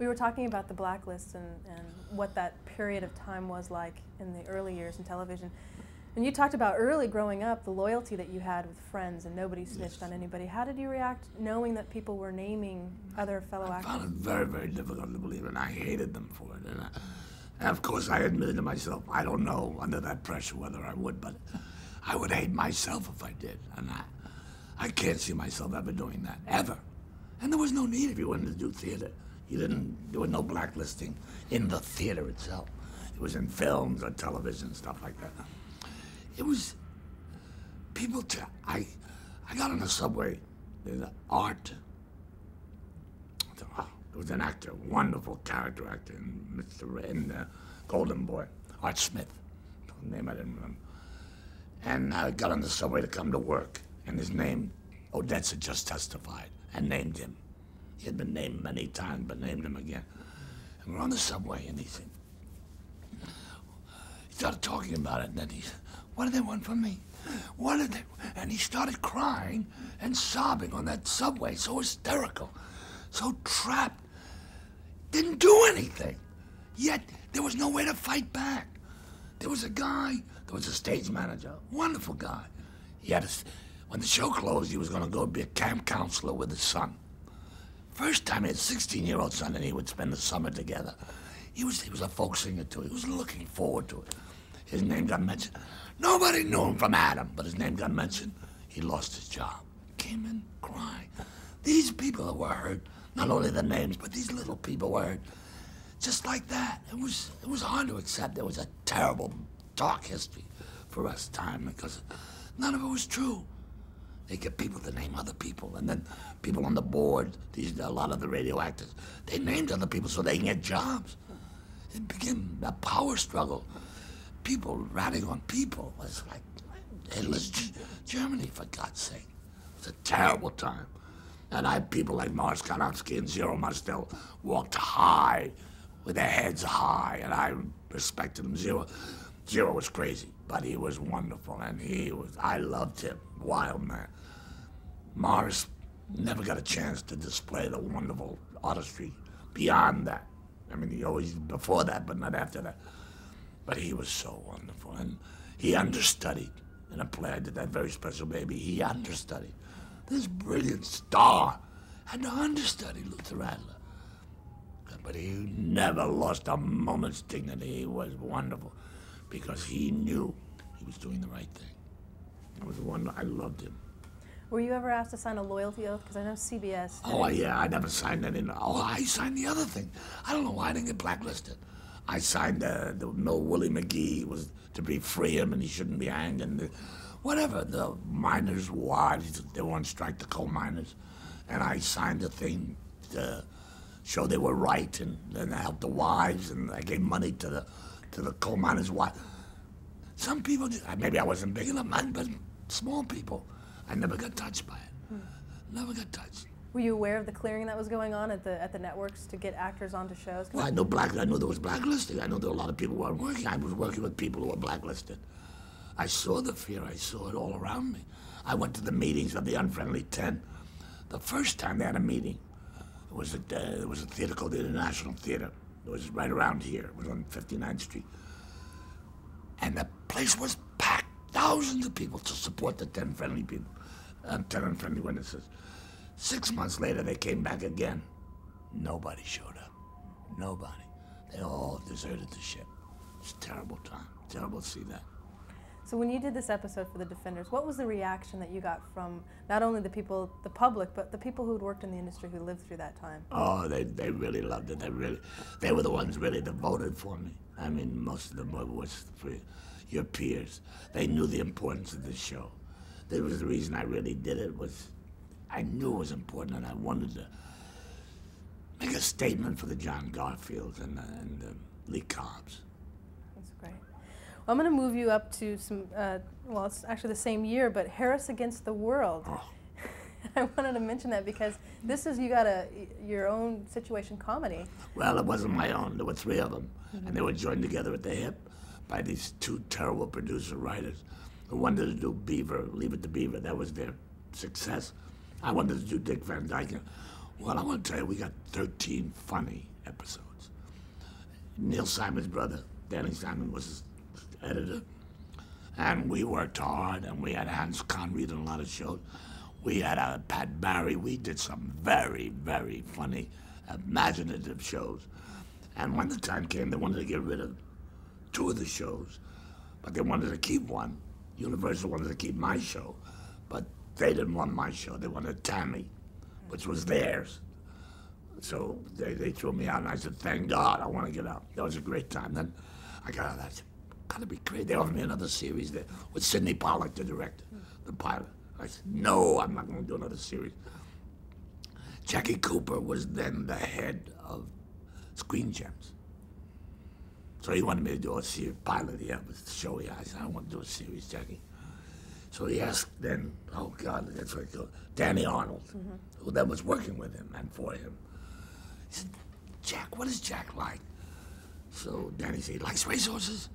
We were talking about the blacklist and what that period of time was like in the early years in television. And you talked about early growing up, the loyalty that you had with friends and nobody snitched on anybody. How did you react knowing that people were naming other fellow actors? I found it very, very difficult to believe, and I hated them for it. And of course, I admitted to myself, I don't know under that pressure whether I would, but I would hate myself if I did. And I can't see myself ever doing that, ever. And there was no need if you wanted to do theater. There was no blacklisting in the theater itself. It was in films or television, stuff like that. It was, people, I got on the subway, there's Art. There was an actor, wonderful character actor in Golden Boy, Art Smith, the name I didn't remember. And I got on the subway to come to work, and his name, Odets had just testified and named him. He had been named many times, but named him again. And we're on the subway, and he started talking about it, and then he said, what do they want from me? What did they? And he started crying and sobbing on that subway, so hysterical, so trapped, didn't do anything. Yet there was no way to fight back. There was a guy, there was a stage manager, wonderful guy. When the show closed, he was going to go be a camp counselor with his son. First time he had a 16-year-old son, and he would spend the summer together. He was a folk singer too. He was looking forward to it. His name got mentioned. Nobody knew him from Adam, but his name got mentioned. He lost his job. Came in crying. These people that were hurt, not only the names, but these little people were hurt. Just like that. It was hard to accept. It was a terrible, dark history for us time because none of it was true. They get people to name other people, and then people on the board, a lot of the radio actors, they named other people so they can get jobs. It became a power struggle. People ratting on people. It was like Hitler's Germany, for God's sake. It was a terrible time. And I had people like Mars Kanofsky and Zero Mostel walked high, with their heads high, and I respected them. Zero was crazy, but he was wonderful, and I loved him, wild man. Mars never got a chance to display the wonderful artistry beyond that. I mean, he always before that, but not after that. But he was so wonderful, and he understudied in a play I did, That Very Special Baby. He understudied. This brilliant star had to understudy Luther Adler. But he never lost a moment's dignity. He was wonderful because he knew he was doing the right thing. It was wonderful. I loved him. Were you ever asked to sign a loyalty oath? Because I know CBS. Oh, yeah, I never signed that in. Oh, I signed the other thing. I don't know why I didn't get blacklisted. I signed the Willie McGee was to be free him and he shouldn't be hanged and whatever. The miners' wives, they were on strike, the coal miners. And I signed a thing to show they were right and then I helped the wives and I gave money to the coal miners' wives. Some people, maybe I wasn't big enough, but small people, I never got touched by it. Never got touched. Were you aware of the clearing that was going on at the networks to get actors onto shows? Well, I knew there was blacklisting. I knew there were a lot of people who weren't working. I was working with people who were blacklisted. I saw the fear. I saw it all around me. I went to the meetings of the Unfriendly 10. The first time they had a meeting, it was a theater called the International Theater. It was right around here. It was on 59th Street. And the place was packed. Thousands of people to support the 10 friendly people, 10 unfriendly witnesses. 6 months later, they came back again. Nobody showed up. Nobody. They all deserted the ship. It's a terrible time. Terrible to see that. So when you did this episode for The Defenders, what was the reaction that you got from not only the people, the public, but the people who had worked in the industry who lived through that time? Oh, they really loved it. They were the ones really that voted for me. I mean, most of them was for your peers. They knew the importance of this show. That was the reason I really did it. I knew it was important, and I wanted to make a statement for the John Garfields and Lee Cobbs. That's great. Well, I'm going to move you up to some, well, it's actually the same year, but Harris Against the World. Oh. I wanted to mention that because this is, you got your own situation comedy. Well, it wasn't my own. There were 3 of them, and they were joined together at the hip by these 2 terrible producer-writers who wanted to do Beaver, Leave It to Beaver. That was their success. I wanted to do Dick Van Dyke. Well, I want to tell you, we got 13 funny episodes. Neil Simon's brother, Danny Simon, was his editor. And we worked hard, and we had Hans Conried on a lot of shows. We had Pat Barry. We did some very, very funny, imaginative shows. And when the time came, they wanted to get rid of 2 of the shows, but they wanted to keep one. Universal wanted to keep my show, but they didn't want my show. They wanted Tammy, which was theirs. So they threw me out, and I said, thank God, I want to get out. That was a great time. Then I got out. I said, gotta be crazy. They offered me another series there with Sidney Pollack, the director, the pilot. I said, no, I'm not going to do another series. Jackie Cooper was then the head of Screen Gems. So he wanted me to do a series pilot. Yeah, with the show. Yeah, I said, I don't want to do a series, Jackie. So he asked then, oh God, that's what it goes, Danny Arnold, who then was working with him and for him. He said, Jack, what is Jack like? So Danny said, he likes racehorses.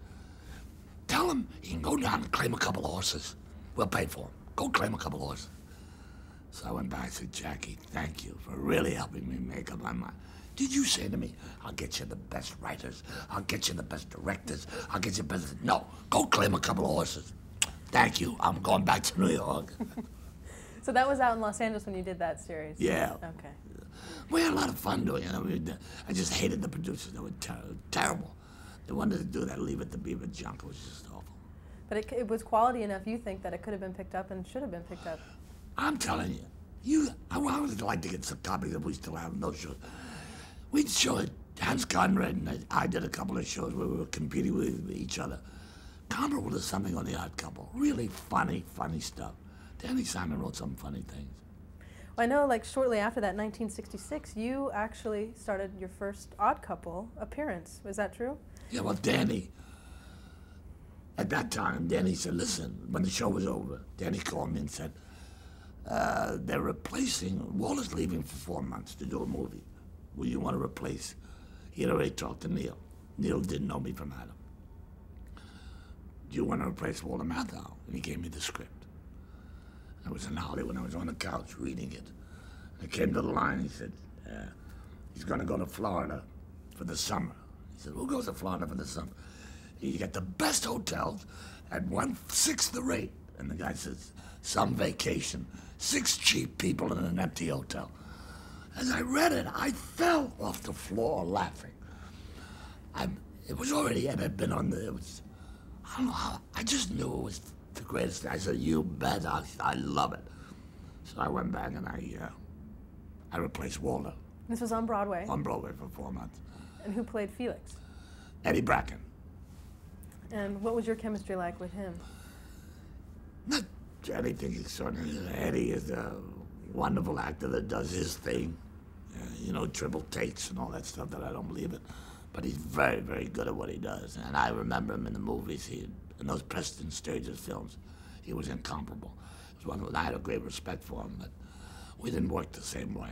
Tell him he can go down and claim a couple of horses. We'll pay for him. Go claim a couple of horses. So I went back and said, Jackie, thank you for really helping me make up my mind. Did you say to me, I'll get you the best writers, I'll get you the best directors, I'll get you the best... No, go claim a couple of horses. Thank you, I'm going back to New York. So that was out in Los Angeles when you did that series? Yeah. Okay. We had a lot of fun doing it. I just hated the producers. They were terrible. They wanted to do that Leave It to Beaver junk. It was just awful. But it was quality enough, you think, that it could have been picked up and should have been picked up? I'm telling you, I would like to get some copies if we still have those shows. We'd show it. Hans Conrad and I did a couple of shows where we were competing with each other. Comparable to something on The Odd Couple. Really funny, funny stuff. Danny Simon wrote some funny things. Well, I know, like, shortly after that, 1966, you actually started your first Odd Couple appearance. Was that true? Yeah, well, Danny, at that time, Danny said, listen, when the show was over, Danny called me and said, they're replacing, Walter's leaving for 4 months to do a movie. Will you want to replace? He had already talked to Neil. Neil didn't know me from Adam. Do you want to replace Walter Matthau? And he gave me the script. I was in Hollywood, I was on the couch reading it. I came to the line, he said, he's going to go to Florida for the summer. He said, who goes to Florida for the summer? You get the best hotels at 1/6 the rate. And the guy says, some vacation, 6 cheap people in an empty hotel. As I read it, I fell off the floor laughing. It was already, it had been on the, it was, I don't know how, I just knew it was the greatest thing. I said, you bet, I love it. So I went back and I replaced Walter. This was on Broadway? On Broadway for 4 months. And who played Felix? Eddie Bracken. And what was your chemistry like with him? Not anything extraordinary. Eddie is a wonderful actor that does his thing. You know, triple takes and all that stuff that I don't believe in. But he's very, very good at what he does. And I remember him in the movies, in those Preston Sturges films. He was incomparable. It was one I had a great respect for him, but we didn't work the same way.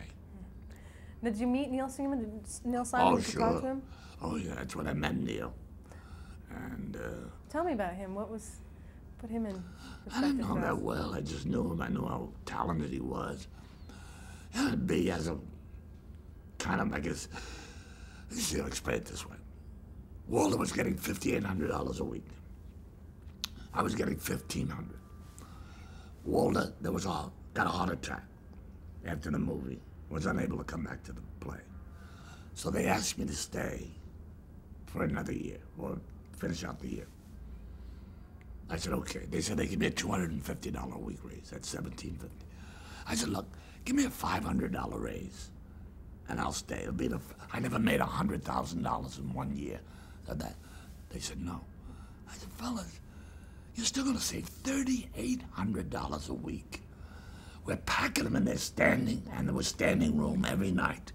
Did you meet Neil Simon? Did Neil Oh, Simon sure. talk to him? Oh, yeah, that's when I met Neil. And tell me about him. Put him in perspective? I didn't know him that well. I just knew him. I knew how talented he was. And B, as a kind of, I guess, let's see, I'll explain it this way. Walter was getting $5,800 a week. I was getting $1,500. Walter, got a heart attack after the movie, was unable to come back to the play. So they asked me to stay for another year, or finish out the year. I said, okay. They said they give me a $250 a week raise. That's $1,750. I said, look, give me a $500 raise, and I'll stay. It'll be I never made $100,000 in 1 year. They said, no. I said, fellas, you're still going to save $3,800 a week. We're packing them in there standing, and there was standing room every night.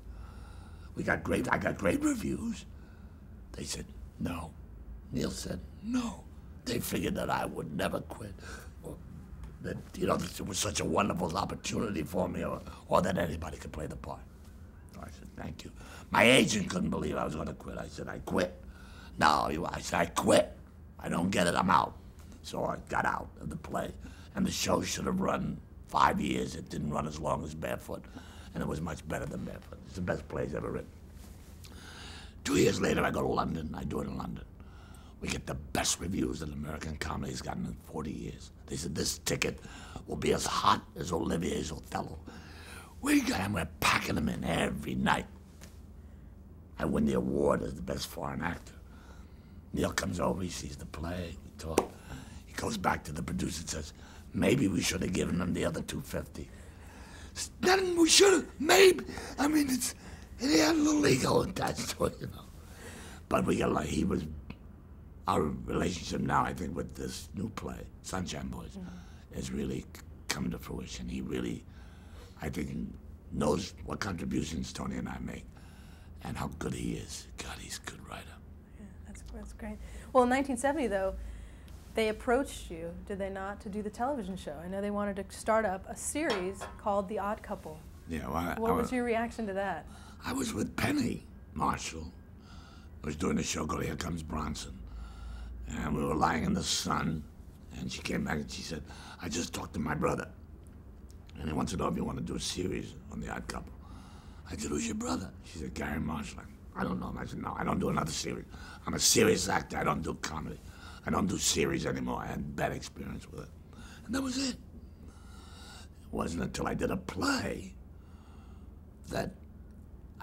I got great reviews. They said, no. Neil said, no. They figured that I would never quit. Or that, you know, it was such a wonderful opportunity for me, or that anybody could play the part. So I said, thank you. My agent couldn't believe I was going to quit. I said, I quit. No, I said, I quit. I don't get it, I'm out. So I got out of the play, and the show should have run 5 years. It didn't run as long as Barefoot. and it was much better than Barefoot. It's the best plays ever written. 2 years later, I go to London. I do it in London. We get the best reviews that American comedy has gotten in 40 years. They said, this ticket will be as hot as Olivier's Othello. We're packing them in every night. I win the award as the best foreign actor. Neil comes over, he sees the play, we talk. He goes back to the producer and says, maybe we should have given them the other $250. Then we should have, maybe. I mean, he had a little ego attached to it, you know. But we got like, our relationship now, I think, with this new play, Sunshine Boys, is really coming to fruition. He really, I think, knows what contributions Tony and I make and how good he is. God, he's a good writer. Yeah, that's great. Well, in 1970, though, they approached you, did they not, to do the television show? I know they wanted to start up a series called The Odd Couple. Yeah, well, what was your reaction to that? I was with Penny Marshall. I was doing a show called Here Comes Bronson. And we were lying in the sun, and she came back and she said, I just talked to my brother, and he wants to know if you want to do a series on The Odd Couple. I said, who's your brother? She said, Gary Marshall. I don't know him. I said, no, I don't do another series. I'm a serious actor. I don't do comedy. I don't do series anymore. I had bad experience with it. And that was it. It wasn't until I did a play that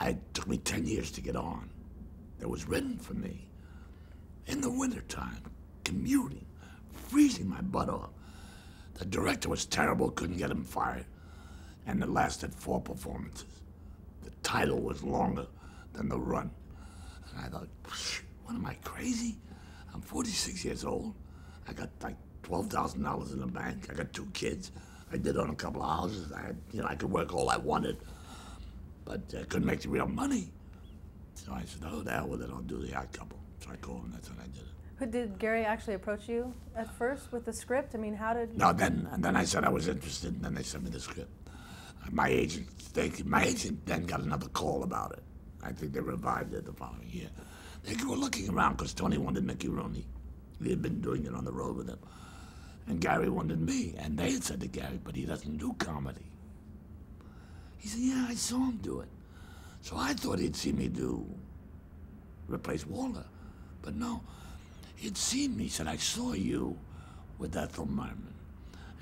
it took me 10 years to get on. That was written for me in the wintertime, commuting, freezing my butt off. The director was terrible, couldn't get him fired, and it lasted 4 performances. The title was longer than the run. And I thought, what am I, crazy? I'm 46 years old. I got like $12,000 in the bank. I got 2 kids. I did own a couple of houses. I could work all I wanted, but I couldn't make the real money. So I said, oh, the hell with it, I'll do The Odd Couple. So I called him, that's when I did it. But did Gary actually approach you at first with the script? I mean, how did... No, then I said I was interested, and then they sent me the script. My agent then got another call about it. I think they revived it the following year. They were looking around because Tony wanted Mickey Rooney. He had been doing it on the road with him. And Gary wanted me. And they had said to Gary, but he doesn't do comedy. He said, yeah, I saw him do it. So I thought he'd see me replace Walter. But no, he'd seen me. He said, I saw you with Ethel Merman.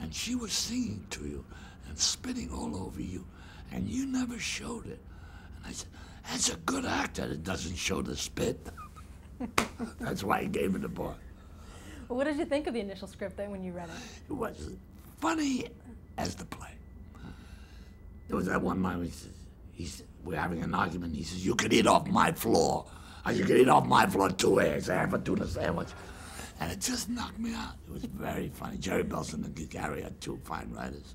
And she was singing to you and spitting all over you. And you never showed it. And I said, that's a good actor that doesn't show the spit. That's why he gave me the part. Well, what did you think of the initial script then when you read it? It was funny as the play. There was that one line where he said, we're having an argument. He says, you could eat off my floor. You could eat off my floor 2 eggs, half a tuna sandwich. And it just knocked me out. It was very funny. Jerry Belson and Gary are 2 fine writers.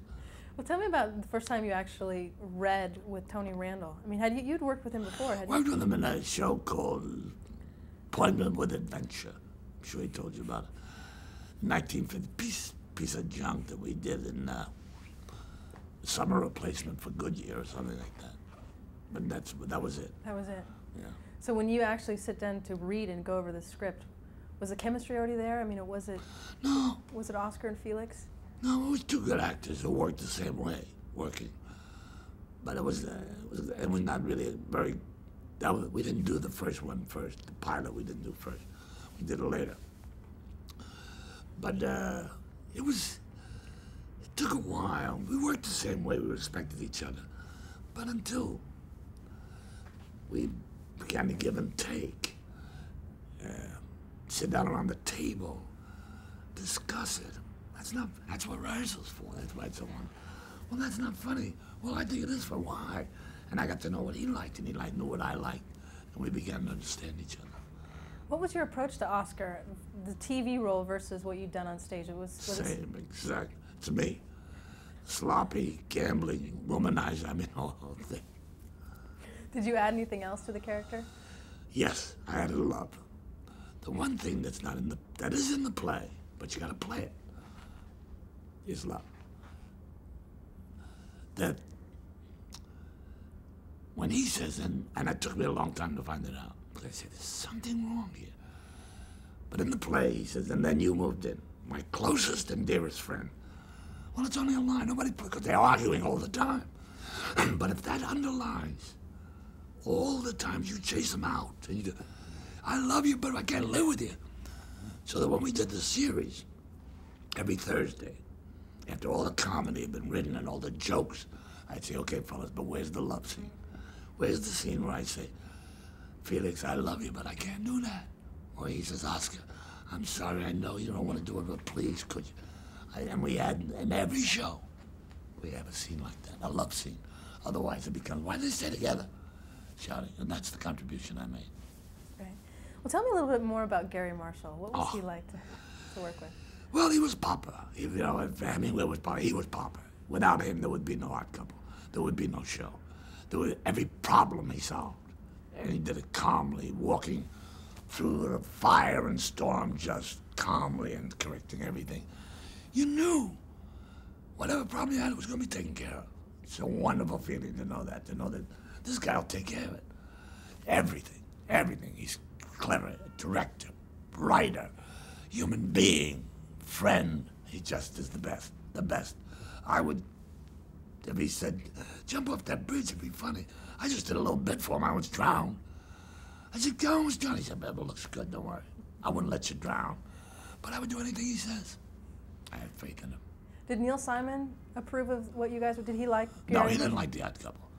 Well, tell me about the first time you actually read with Tony Randall. I mean, you'd worked with him before, hadn't you? Worked with him in a show called Appointment with Adventure. I'm sure he told you about it. 1950 piece of junk that we did in summer replacement for Goodyear or something like that. But that was it. That was it. Yeah. So when you actually sit down to read and go over the script, was the chemistry already there? I mean, was it? No. Was it Oscar and Felix? No, it was 2 good actors who worked the same way, working. But it was not really very. We didn't do the first one first. The pilot we didn't do first. We did it later. But it took a while. We worked the same way. We respected each other. But until we began to give and take, sit down around the table, discuss it. That's what rehearsal's for. That's why it's so on. Well, that's not funny. Well, I think it is for why. And I got to know what he liked, and he knew what I liked, and we began to understand each other. What was your approach to Oscar, the TV role versus what you'd done on stage? Same, exact. It's me. Sloppy, gambling, womanizer, I mean, all the thing. Did you add anything else to the character? Yes, I added love. The one thing that is in the play, but you gotta play it, is love. That when he says, and it took me a long time to find it out, but I said, there's something wrong here. But in the play, he says, and then you moved in, my closest and dearest friend. Well, it's only a line, because they're arguing all the time. But if that underlies all the times you chase them out, and you go, I love you, but I can't live with you. So that when we did the series, every Thursday, after all the comedy had been written and all the jokes, I'd say, okay, fellas, but where's the love scene? Where's the scene where I say, Felix, I love you, but I can't do that? Or he says, Oscar, I'm sorry, I know you don't want to do it, but please, could you? And we had, in every show, we have a scene like that, a love scene. Otherwise it becomes, why did they stay together? Shouting, and that's the contribution I made. Right. Well, tell me a little bit more about Gary Marshall. What was he like to work with? Well, he was Papa. You know, if Hemingway was Papa, he was Papa. Without him, there would be no Odd Couple. There would be no show. There was every problem he solved. And he did it calmly, walking through the fire and storm just calmly and correcting everything. You knew whatever problem you had was going to be taken care of. It's a wonderful feeling to know that this guy will take care of it. Everything, everything. He's clever, director, writer, human being, friend. He just is the best, the best. I would, if he said, jump off that bridge, it'd be funny. I just did a little bit for him. I was drowned. I said, go, almost drowned. He said, Bevel, looks good, don't worry. I wouldn't let you drown. But I would do anything he says. I had faith in him. Did Neil Simon approve of what you guys were, did he like No, Gary? he didn't like The Odd Couple.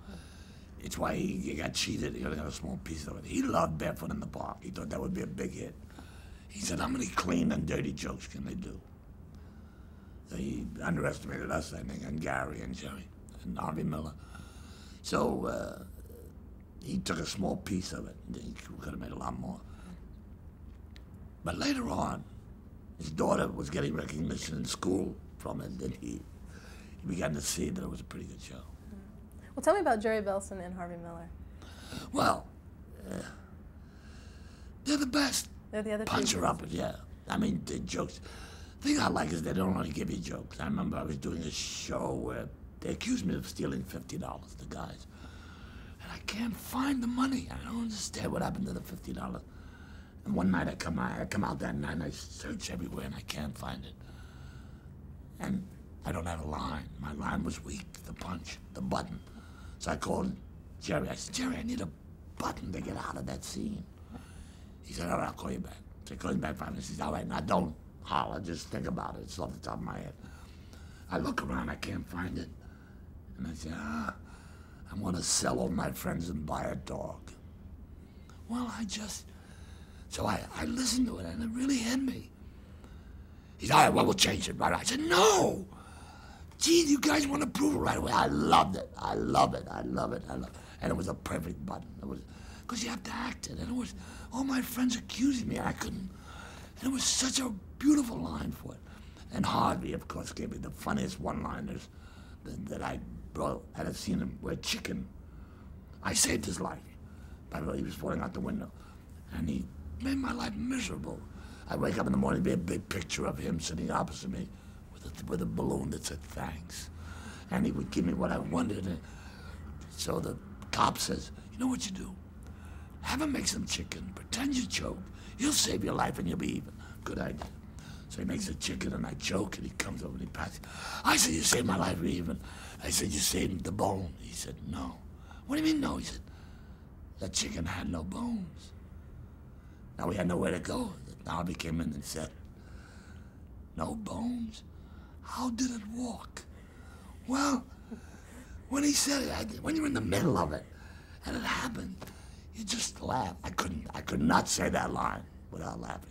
It's why he got cheated. He only got a small piece of it. He loved Barefoot in the Park. He thought that would be a big hit. He said, how many clean and dirty jokes can they do? So he underestimated us, I think, and Gary and Jerry and Harvey Miller. So he took a small piece of it. He could have made a lot more. But later on, his daughter was getting recognition in school from it, and he began to see that it was a pretty good show. Well, tell me about Jerry Belson and Harvey Miller. Well, they're the best. They're the other two. Puncher-uppers, yeah. I mean, the jokes. The thing I like is they don't only give you jokes. I remember I was doing a show where they accused me of stealing $50, the guys. And I can't find the money. I don't understand what happened to the $50. And one night I come out that night and I search everywhere and I can't find it. And I don't have a line. My line was weak, the punch, the button. So I called Jerry. I said, Jerry, I need a button to get out of that scene. He said, all right, I'll call you back. So I called him back 5 minutes. He said, all right, now don't holler, just think about it. It's off the top of my head. I look around, I can't find it. And I said, I want to sell all my friends and buy a dog. Well, so I listened to it and it really hit me. He said, all right, well, we'll change it right. I said, no. Gee, you guys want to prove it right away. I loved it. I love it. I love it. I love it. And it was a perfect button. It was, because you have to act it. And it was, all my friends accusing me. I couldn't. And it was such a beautiful line for it. And Harvey, of course, gave me the funniest one-liners that I wrote. Had I seen him wear chicken, I saved his life. By the way, he was falling out the window. And he made my life miserable. I wake up in the morning, be a big picture of him sitting opposite me with a balloon that said thanks. And he would give me what I wanted. And so the cop says, you know what you do? Have him make some chicken, pretend you choke. He'll save your life and you'll be even. Good idea. So he makes the chicken and I choke and he comes over and he passes. I said, you saved my life even. I said, you saved the bone. He said, no. What do you mean no? He said, that chicken had no bones. Now we had nowhere to go. Now he came in and said, no bones? How did it walk? Well, when he said it, when you're in the middle of it and it happened, you just laugh. I could not say that line without laughing.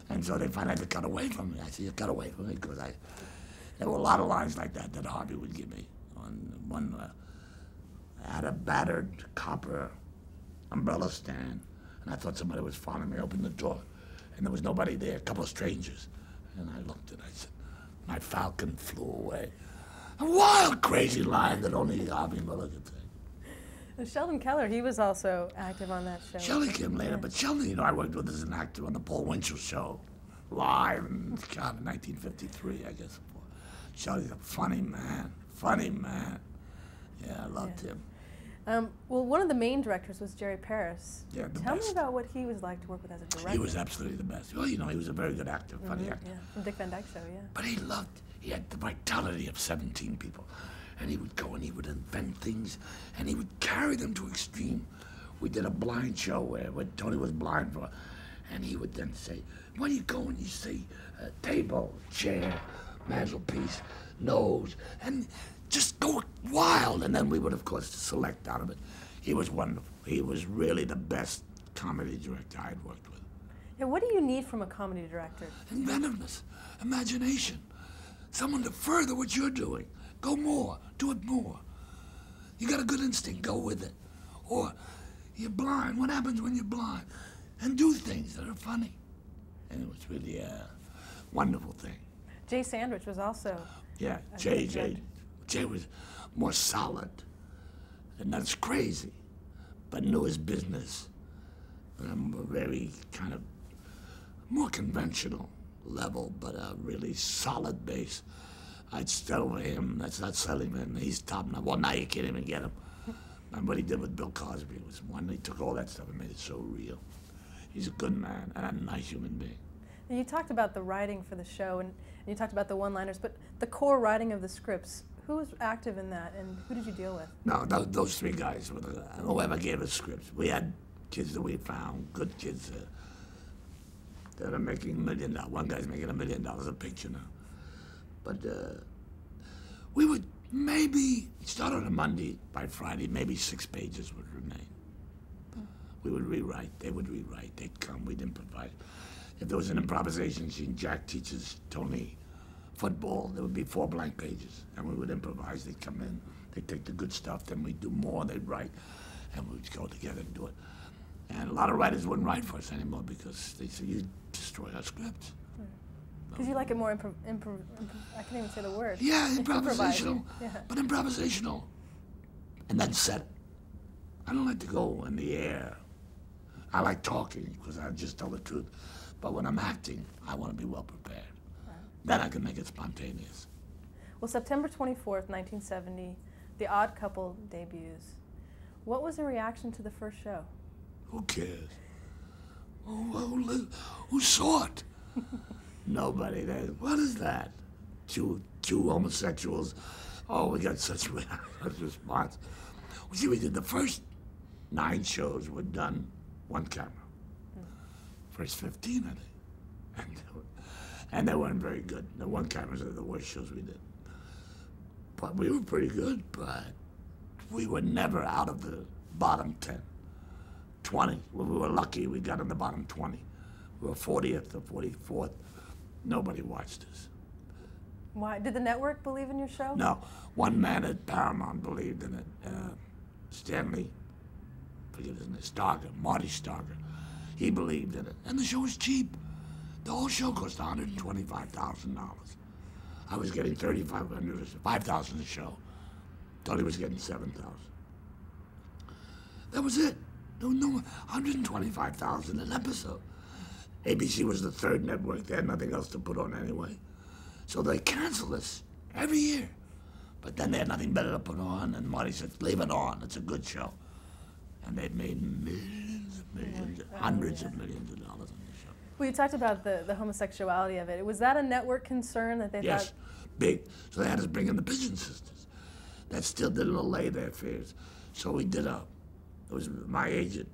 And so they finally had to cut away from me. I said, you cut away from me, because there were a lot of lines like that Harvey would give me. I had a battered copper umbrella stand, and I thought somebody was following me. I opened the door, and there was nobody there, a couple of strangers. And I looked and I said, my falcon flew away. A wild, crazy line that only Harvey Miller could say. And Sheldon Keller, he was also active on that show. Sheldon came later, but Sheldon, I worked with as an actor on the Paul Winchell show, live in 1953, I guess. Sheldon's a funny man. Yeah, I loved him. Well, one of the main directors was Jerry Paris. Yeah, the Tell best. me about what he was like to work with as a director. He was absolutely the best. Well, he was a very good actor, funny actor. Yeah, from Dick Van Dyke Show, yeah. But he had the vitality of 17 people. and he would go and he would invent things, and he would carry them to extreme. We did a blind show where Tony was blind for, and he would then say, "Where do you go?" And you say, "Table, chair, mantelpiece, nose," and just go wild. And then we would, of course, select out of it. He was wonderful. He was really the best comedy director I had worked with. Yeah, what do you need from a comedy director? Inventiveness, imagination, someone to further what you're doing. Go more, do it more. You got a good instinct, go with it. Or you're blind, what happens when you're blind? And do things that are funny. And it was really a wonderful thing. Jay Sandrich was also. Yeah, Jay was more solid. And that's crazy, but knew his business. And a very kind of more conventional level, but a really solid base. I'd settle for him. That's not selling him. He's top notch. Well, now you can't even get him. And what he did with Bill Cosby was one. He took all that stuff and made it so real. He's a good man and a nice human being. And you talked about the writing for the show, and you talked about the one-liners, but the core writing of the scripts, who was active in that, and who did you deal with? No, those three guys were whoever gave us scripts. We had kids that we found, good kids that are making $1 million. One guy's making $1 million a picture now. But we would maybe start on a Monday. By Friday, maybe 6 pages would remain. We would rewrite. They would rewrite. They'd come. We'd improvise. If there was an improvisation scene, Jack teaches Tony football. There would be 4 blank pages, and we would improvise. They'd come in. They'd take the good stuff. Then we'd do more. They'd write, and we'd go together and do it. And a lot of writers wouldn't write for us anymore because they said, "You destroy our scripts." Because you like it more I can't even say the word. Yeah, improvisational. Yeah. But improvisational. And then set it. I don't like to go in the air. I like talking because I just tell the truth. But when I'm acting, I want to be well prepared. Right. Then I can make it spontaneous. Well, September 24th, 1970, The Odd Couple debuts. What was the reaction to the first show? Who cares? Who saw it? Nobody. What is that? Two homosexuals. Oh, we got such response. Well, see, we did the first 9 shows were done one camera. First 15, I think. And they weren't very good. The one cameras are the worst shows we did. But we were pretty good, but we were never out of the bottom 10. 20. Well, we were lucky we got in the bottom 20. We were 40th or 44th. Nobody watched us. Why? Did the network believe in your show? No. One man at Paramount believed in it. Stanley, forget his name, Marty Starger. He believed in it. And the show was cheap. The whole show cost $125,000. I was getting $3,500, $5,000 a show. Tony was getting $7,000. That was it. No, $125,000 an episode. ABC was the 3rd network. They had nothing else to put on anyway. So they canceled us every year. But then they had nothing better to put on, and Marty said, "Leave it on. It's a good show." And they made millions, hundreds of millions of dollars on the show. Well, you talked about the homosexuality of it. Was that a network concern that they thought? Yes, big. So they had us bring in the Pigeon Sisters. That still didn't allay their fears. So we did it was my agent,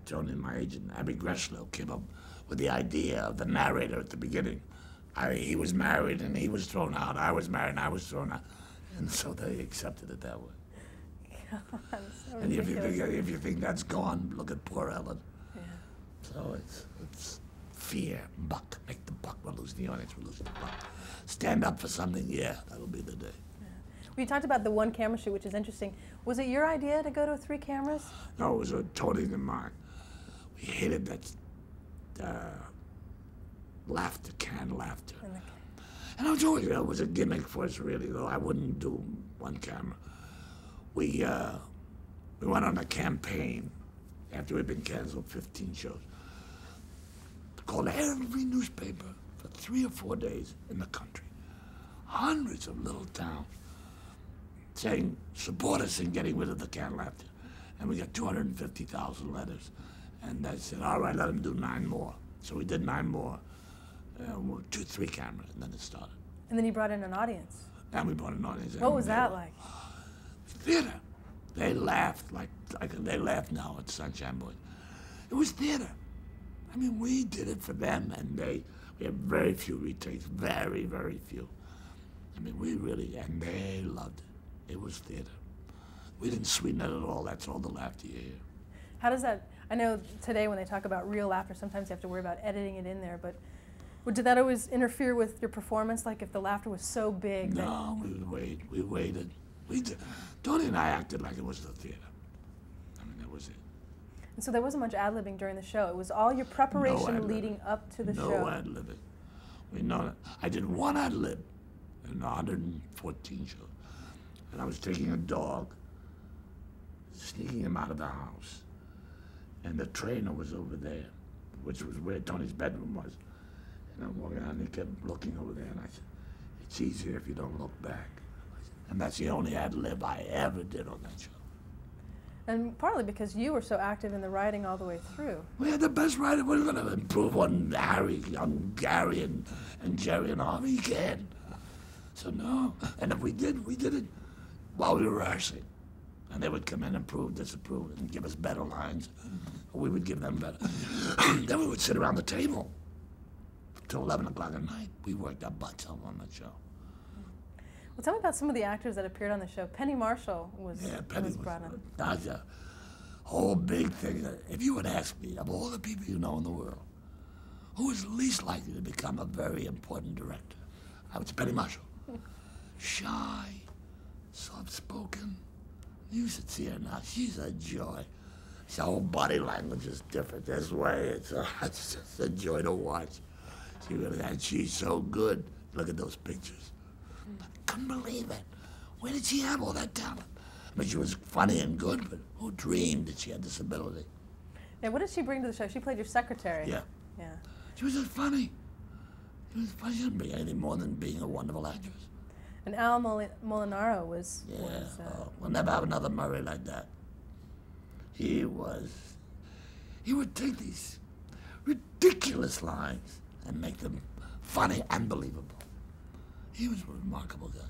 Tony, my agent, Abby Greshlow, came up with the idea of the narrator at the beginning. He was married and he was thrown out. I was married and I was thrown out. And so they accepted it that way. God, so and if you think that's gone, look at poor Ellen. Yeah. So it's fear, buck. Make the buck. We'll lose the audience, we'll lose the buck. Stand up for something, yeah, that'll be the day. Yeah. Well, you talked about the one camera shoot, which is interesting. Was it your idea to go to 3 cameras? No, it was Tony's and mine. We hated that laughter, canned laughter. And I was always, it was a gimmick for us, really, though. I wouldn't do one camera. We went on a campaign after we'd been canceled 15 shows. Called every newspaper for 3 or 4 days in the country. Hundreds of little towns saying, support us in getting rid of the canned laughter. And we got 250,000 letters. And I said, all right, let them do 9 more. So we did 9 more. 2, 3 cameras, and then it started. And then you brought in an audience. And we brought an audience. What was that like? theater. They laughed like they laugh now at Sunshine Boys. It was theater. I mean, we did it for them, and we had very few retakes, very, very few. I mean, and they loved it. It was theater. We didn't sweeten it at all. That's all the laughter you hear. How does that, I know today when they talk about real laughter, sometimes you have to worry about editing it in there, but did that always interfere with your performance? Like if the laughter was so big? No, we would wait. We waited. Tony and I acted like it was the theater. I mean, that was it. And so there wasn't much ad-libbing during the show. It was all your preparation leading up to the show. No ad-libbing. We know that. I did one ad-lib in 114 shows. And I was taking a dog, sneaking him out of the house. And the trainer was over there, which was where Tony's bedroom was. And I'm walking out, and he kept looking over there, and I said, "It's easier if you don't look back." And that's the only ad-lib I ever did on that show. And partly because you were so active in the writing all the way through. We had the best writer. We're going to improve on young Gary and Jerry and Harvey. You can. So no. And if we did it while we were rehearsing. And they would come in and disapprove, and give us better lines. Or we would give them better. Then we would sit around the table till 11 o'clock at night. We worked our butts off on that show. Well, tell me about some of the actors that appeared on the show. Penny Marshall was brought on. That's a whole big thing. If you would ask me, of all the people you know in the world, who is least likely to become a very important director, I would say Penny Marshall. Shy, soft-spoken. You should see her now. She's a joy. Her whole body language is different. This way, it's just a joy to watch. She's so good. Look at those pictures. I couldn't believe it. Where did she have all that talent? I mean, she was funny and good, but who dreamed that she had this ability? Yeah, what did she bring to the show? She played your secretary. Yeah. Yeah. She was just funny. She didn't bring anything more than being a wonderful actress. And Al Molinaro was... Yeah, we'll never have another Murray like that. He would take these ridiculous lines and make them funny and believable. He was a remarkable guy.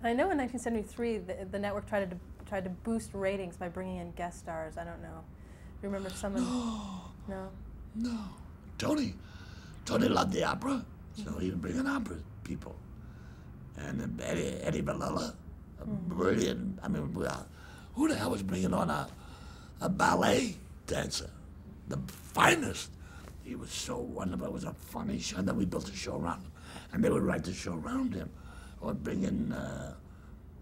And I know in 1973, the network tried to boost ratings by bringing in guest stars. I don't know. You remember someone? No? No. Tony loved the opera, so he would bring in opera people. And Eddie Valella, a brilliant, I mean, who the hell was bringing on a ballet dancer? The finest. He was so wonderful. It was a funny show. And then we built a show around him. And they would write the show around him. Or bring in,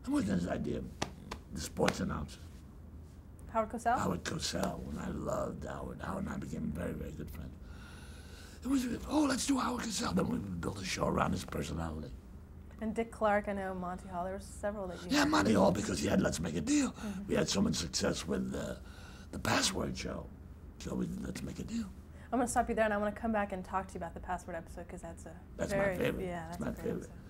what was his idea? The sports announcer. Howard Cosell? Howard Cosell. And I loved Howard. Howard and I became very, very good friends. It was, let's do Howard Cosell. Then we built a show around his personality. And Dick Clark, I know, Monty Hall, there were several that you... Yeah, Monty Hall, because he had Let's Make a Deal. We had so much success with the Password show. So we did Let's Make a Deal. I'm going to stop you there, and I want to come back and talk to you about the Password episode, because that's my favorite. Yeah, that's my a great favorite. episode.